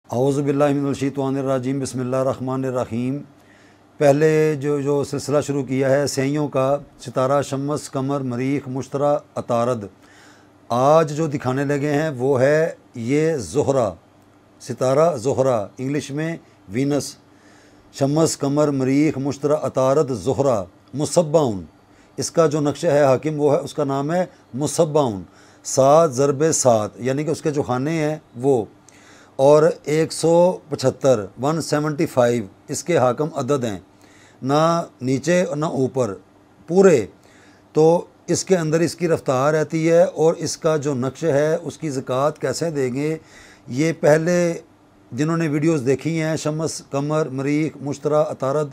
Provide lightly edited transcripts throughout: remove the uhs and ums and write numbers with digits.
औज़ु बिल्लाहि मिनश शैतानिर रजीम बिस्मिल्लाहिर रहमानिर रहीम। पहले जो सिलसिला शुरू किया है सैयों का, सितारा, शम्स, कमर, मरीख, मुश्तरा, अतारद। आज जो दिखाने लगे हैं वो है ये ज़ोहरा, सितारा ज़ोहरा, इंग्लिश में वीनस। शम्स, कमर, मरीख, मुश्तरा, अतारद, ज़ोहरा, मुसब्बाउन। इसका जो नक्शा है हाकिम वो है, उसका नाम है मुसब्बाउन। 7 ज़रबे 7 यानी कि उसके जो खाने हैं वो, और 175 175 इसके हाकम अदद हैं, ना नीचे और ना ऊपर, पूरे। तो इसके अंदर इसकी रफ्तार रहती है और इसका जो नक्श है उसकी ज़कात कैसे देंगे, ये पहले जिन्होंने वीडियोस देखी हैं शम्स, कमर, मरीख, मुश्तरा, अतारद,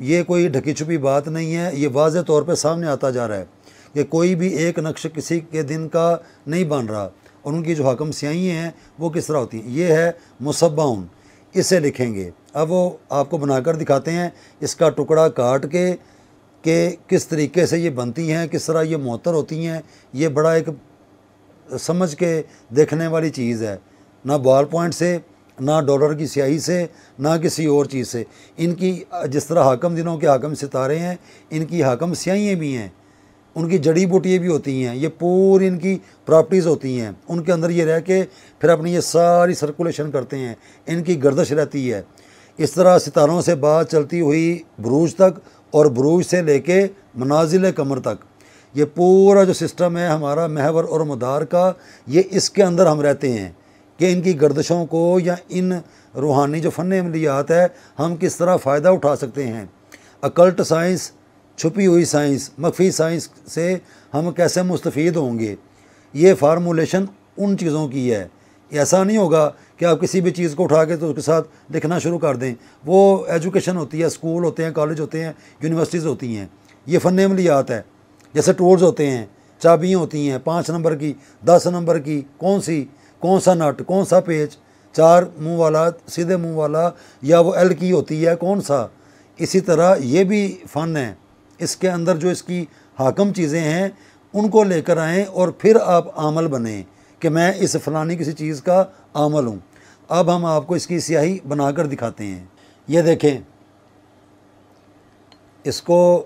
ये कोई ढकी छुपी बात नहीं है, ये वाज़े तौर पे सामने आता जा रहा है कि कोई भी एक नक्श किसी के दिन का नहीं बन रहा और उनकी जो हाकम स्याही हैं वो किस तरह होती हैं। ये है मुसब्बाउन, इसे लिखेंगे। अब वो आपको बनाकर दिखाते हैं, इसका टुकड़ा काट के किस तरीके से ये बनती हैं, किस तरह ये मुअत्तर होती हैं। ये बड़ा एक समझ के देखने वाली चीज़ है, ना बॉल पॉइंट से, ना डॉलर की स्याही से, ना किसी और चीज़ से। इनकी जिस तरह हाकम दिनों के हाकम सितारे हैं, इनकी हाकम स्याहियाँ भी हैं, उनकी जड़ी बूटियाँ भी होती हैं, ये पूरी इनकी प्रॉपर्टीज़ होती हैं। उनके अंदर ये रह के फिर अपनी ये सारी सर्कुलेशन करते हैं, इनकी गर्दश रहती है। इस तरह सितारों से बात चलती हुई बुरूज तक और बुरूज से लेके मनाजिल कमर तक, ये पूरा जो सिस्टम है हमारा महवर और मदार का, ये इसके अंदर हम रहते हैं कि इनकी गर्दशों को या इन रूहानी जो फ़न अमलियात है हम किस तरह फ़ायदा उठा सकते हैं। अकल्ट साइंस, छुपी हुई साइंस, मख्फी साइंस से हम कैसे मुस्तफ़ीद होंगे, ये फार्मूलेशन उन चीज़ों की है। ऐसा नहीं होगा कि आप किसी भी चीज़ को उठा के तो उसके साथ लिखना शुरू कर दें। वो एजुकेशन होती है, स्कूल होते हैं, कॉलेज होते हैं, यूनिवर्सिटीज़ होती हैं। ये फ़न अमलियात है, जैसे टूल्स होते हैं, चाबियाँ होती हैं 5 नंबर की, 10 नंबर की, कौन सा नट, कौन सा पेच, 4 मुँह वाला, सीधे मुँह वाला, या वो एल की होती है कौन सा। इसी तरह ये भी फ़न है, इसके अंदर जो इसकी हाकम चीज़ें हैं उनको लेकर आएँ और फिर आप आमल बने कि मैं इस फ़लानी किसी चीज़ का आमल हूँ। अब हम आपको इसकी स्याही बनाकर दिखाते हैं। ये देखें इसको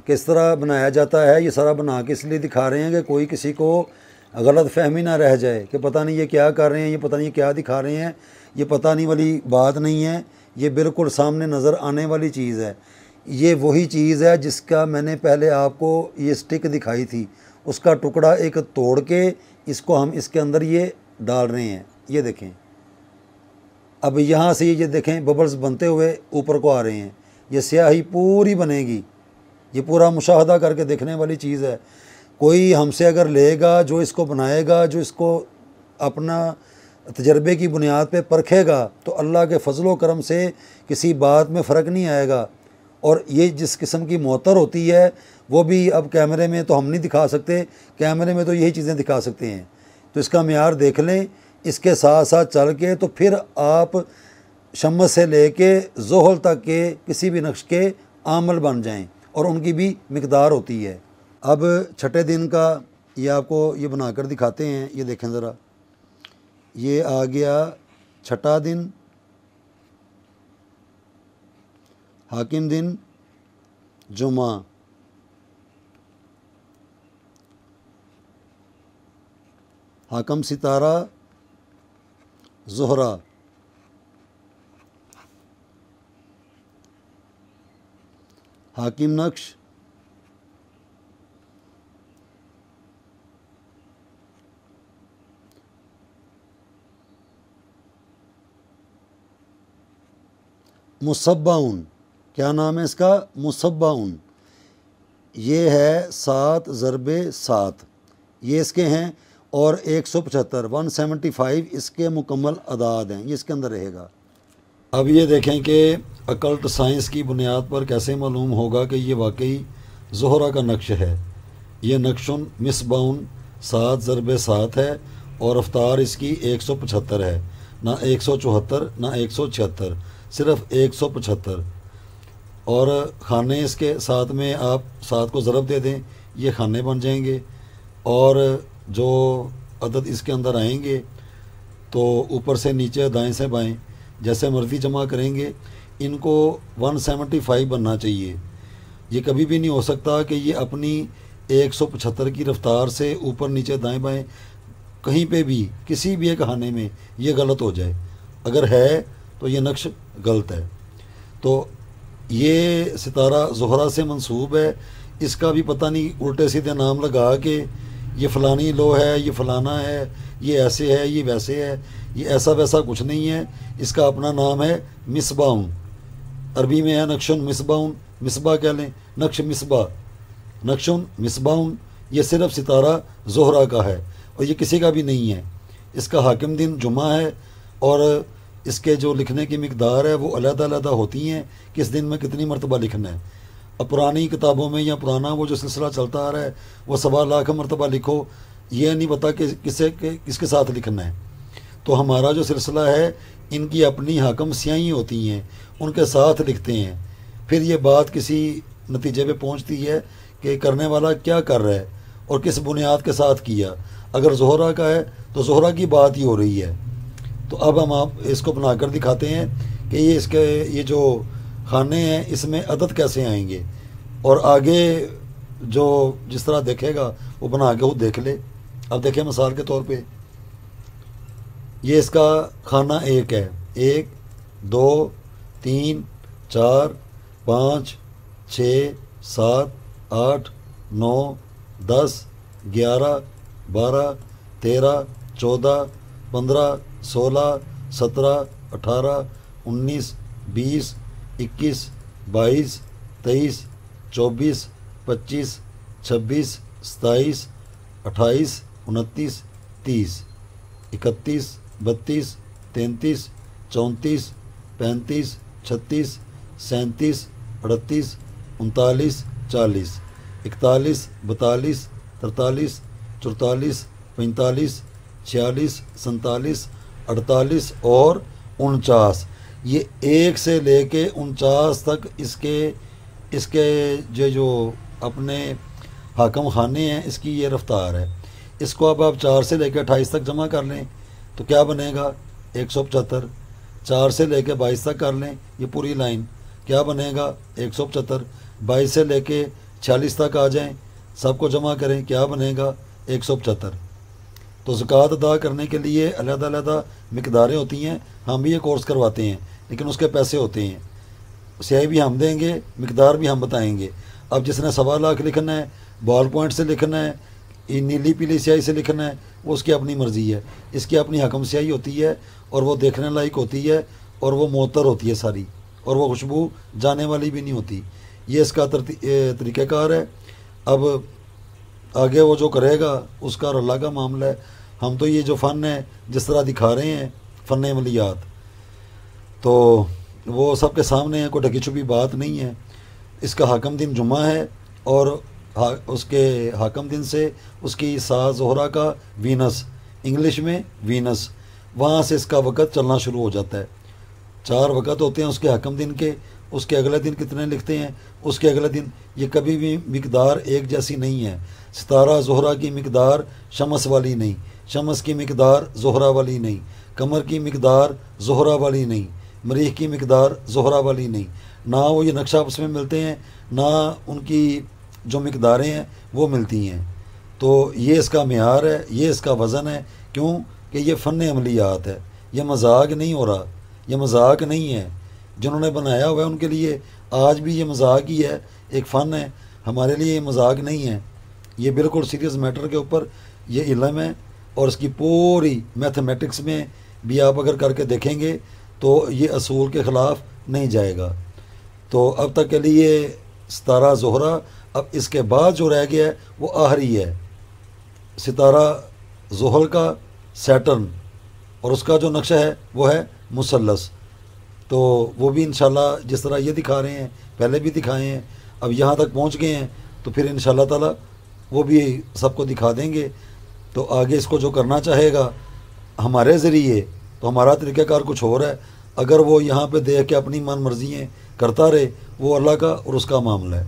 किस तरह बनाया जाता है। ये सारा बना के इसलिए दिखा रहे हैं कि कोई किसी को गलत फहमी ना रह जाए कि पता नहीं ये क्या कर रहे हैं, ये पता नहीं क्या दिखा रहे हैं। ये पता नहीं वाली बात नहीं है, ये बिल्कुल सामने नज़र आने वाली चीज़ है। ये वही चीज़ है जिसका मैंने पहले आपको ये स्टिक दिखाई थी, उसका टुकड़ा एक तोड़ के इसको हम इसके अंदर ये डाल रहे हैं। ये देखें, अब यहाँ से ये देखें बबल्स बनते हुए ऊपर को आ रहे हैं। ये स्याही पूरी बनेगी, ये पूरा मुशाहदा करके देखने वाली चीज़ है। कोई हमसे अगर लेगा, जो इसको बनाएगा, जो इसको अपना तजर्बे की बुनियाद पे परखेगा, तो अल्लाह के फजलो करम से किसी बात में फ़र्क नहीं आएगा। और ये जिस किस्म की मुअत्तर होती है वो भी अब कैमरे में तो हम नहीं दिखा सकते, कैमरे में तो यही चीज़ें दिखा सकते हैं। तो इसका मियार देख लें, इसके साथ साथ चल के तो फिर आप शम्स से लेके ज़ोहल तक के किसी भी नक्श के आमल बन जाएं, और उनकी भी मिकदार होती है। अब छठे दिन का ये आपको ये बनाकर दिखाते हैं। ये देखें ज़रा, ये आ गया छठा दिन, हाकिम दिन जुमा, हाकम सितारा ज़ोहरा, हाकिम नक्श मुसब्बाउन, क्या नाम है इसका, मुसब्बाउन। ये है 7 ज़रबे 7 ये इसके हैं, और 175 175 इसके मुकम्मल अदाद हैं, ये इसके अंदर रहेगा। अब ये देखें कि अकल्ट साइंस की बुनियाद पर कैसे मालूम होगा कि ये वाकई ज़ोहरा का नक्श है। ये नक्शुन मिसबाउन 7 ज़रबे 7 है और रफ्तार इसकी 175 है, ना 174 ना 176, सिर्फ 175। और खाने इसके साथ में आप 7 को ज़रब दे दें, ये खाने बन जाएंगे। और जो अदद इसके अंदर आएंगे تو اوپر سے نیچے دائیں سے بائیں جیسے مرضی جمع کریں گے، ان کو 175 بننا چاہیے۔ یہ کبھی بھی نہیں ہو سکتا کہ یہ اپنی 175 کی رفتار سے اوپر نیچے دائیں بائیں کہیں پہ بھی کسی بھی ایک کھانے میں یہ غلط ہو جائے۔ اگر ہے تو یہ نقش غلط ہے۔ تو یہ ستارہ زہرہ سے منسوب ہے، اس کا بھی پتہ نہیں الٹے سیدھے نام لگا کے یہ فلانی لو ہے، یہ فلانا ہے، یہ ایسے ہے، یہ ویسے ہے، یہ ایسا ویسا کچھ نہیں ہے۔ اس کا اپنا نام ہے مصباح، عربی میں ہے نقشن مصباح، مصباح کہہ لیں، نقش مصباح، نقشن مصباح، یہ صرف ستارہ زہرہ کا ہے اور یہ کسی کا بھی نہیں ہے۔ اس کا حاکم دن جمعہ ہے اور اس کے جو لکھنے کی مقدار ہے وہ علیحدہ علیحدہ ہوتی ہیں، کس دن میں کتنی مرتبہ لکھنا ہے۔ اب پرانی کتابوں میں یا پرانا وہ جو سلسلہ چلتا آ رہا ہے وہ 1.25 مرتبہ لکھو، یہ نہیں پتا کہ کس کے ساتھ لکھنا ہے۔ تو ہمارا جو سلسلہ ہے ان کی اپنی حاکم سیاہیں ہوتی ہیں، ان کے ساتھ لکھتے ہیں، پھر یہ بات کسی نتیجے پہ پہنچتی ہے کہ کرنے والا کیا کر رہا ہے اور کس بنیاد کے ساتھ کیا۔ اگر زہرہ کا ہے تو زہرہ کی بات ہی ہو رہی ہے۔ تو اب ہم آپ اس کو بنا کر دکھاتے ہیں کہ یہ جو خانے ہیں اس میں عدد کیسے آئیں گے، اور آگے جو جس طرح دیکھے گا وہ بنا کے خود دیکھ لے۔ اب دیکھیں مثال کے طور پہ یہ اس کا خانہ 1 ہے، 1 2 3 4 5 6 7 8 9 10 11 12 13 14 15 16 17 18 19 20 21 22 23 24 25 26 27 28 29 30 31 32 33 34 35 36 37 38 39 40 41 42 43 44 45 46 47 48 اور 49۔ یہ 1 سے لے کے 49 تک اس کے جو اپنے حاکم خانے ہیں اس کی یہ رفتار ہے۔ اس کو اب آپ 4 سے لے کے 28 تک جمع کر لیں تو کیا بنے گا 175۔ 4 سے لے کے 22 تک کر لیں یہ پوری لائن، کیا بنے گا 175۔ 22 سے لے کے 46 تک آ جائیں، سب کو جمع کریں، کیا بنے گا 175۔ تو زکوٰۃ ادا کرنے کے لیے علیحدہ علیحدہ مقداریں ہوتی ہیں، ہم بھی یہ کورس کرواتے ہیں لیکن اس کے پیسے ہوتے ہیں، سیاہی بھی ہم دیں گے، مقدار بھی ہم بتائیں گے۔ اب جس نے 1.25 لاکھ لکھنا ہے، بال پوائنٹ سے لکھنا ہے، نیلی پیلی سیاہی سے لکھنا ہے، وہ اس کی اپنی مرضی ہے۔ اس کی اپنی حکم سیاہی ہوتی ہے اور وہ دیکھنے لائق ہوتی ہے اور وہ معطر ہوتی ہے ساری، اور وہ خوشبو جانے والی بھی نہیں ہوتی۔ یہ اس کا طریقہ کار ہے۔ اب آگے وہ جو کرے گا اس کا اور اللہ کا معاملہ ہے۔ ہم تو یہ جو فن ہے جس طرح دکھا رہے ہیں فن عملیات، تو وہ سب کے سامنے ہے، کوئی ڈھکی چھپی بات نہیں ہے۔ اس کا حاکم دن جمعہ ہے اور اس کے حاکم دن سے اس کی ساز زہرہ کا وینس، انگلش میں وینس، وہاں سے اس کا وقت چلنا شروع ہو جاتا ہے۔ 4 وقت ہوتے ہیں اس کے حاکم دن کے، اس کے اگلے دن کتنے لکھتے ہیں، اس کے اگلے دن، یہ کبھی بھی مقدار ایک جیسی نہیں ہے۔ ستارہ زہرہ کی مقدار شمس والی نہیں، شمس کی مقدار زہرہ والی نہیں، قمر کی مقدار زہرہ والی نہیں، مریخ کی مقدار زہرہ والی نہیں، نہ وہ یہ نقشہ آپس میں ملتے ہیں، نہ ان کی جو مقداریں ہیں وہ ملتی ہیں۔ تو یہ اس کا معیار ہے، یہ اس کا وزن ہے، کیوں کہ یہ فن عملیات ہے، یہ مذاق نہیں ہو رہا، یہ مذاق نہیں ہے۔ جنہوں نے بنایا ہوا ہے ان کے لیے آج بھی یہ مذاق ہی ہے، ایک فن ہے، ہمارے لیے یہ مذاق نہیں ہے۔ یہ بالکل سیریس میٹر کے اوپر یہ علم ہے، اور اس کی پوری میتھمیٹکس میں بھی آپ اگر کر کے دیکھیں گے تو یہ اصول کے خلاف نہیں جائے گا۔ تو اب تک کے لیے ستارہ زہرہ، اب اس کے بعد جو رہ گیا ہے وہ آخری ہے، ستارہ زحل کا سیٹرن، اور اس کا جو نقشہ ہے وہ ہے مثلث۔ تو وہ بھی انشاءاللہ جس طرح یہ دکھا رہے ہیں پہلے بھی دکھائے ہیں، اب یہاں تک پہنچ گئے ہیں تو پھر انشاءاللہ تعالی وہ بھی سب کو دکھا دیں گے۔ تو آگے اس کو جو کرنا چاہے گا ہمارے ذریعے، تو ہمارا طریقہ کار کچھ اور ہے، اگر وہ یہاں پہ دیکھ کے اپنی من مرضییں کرتا رہے وہ اللہ کا اور اس کا معاملہ ہے۔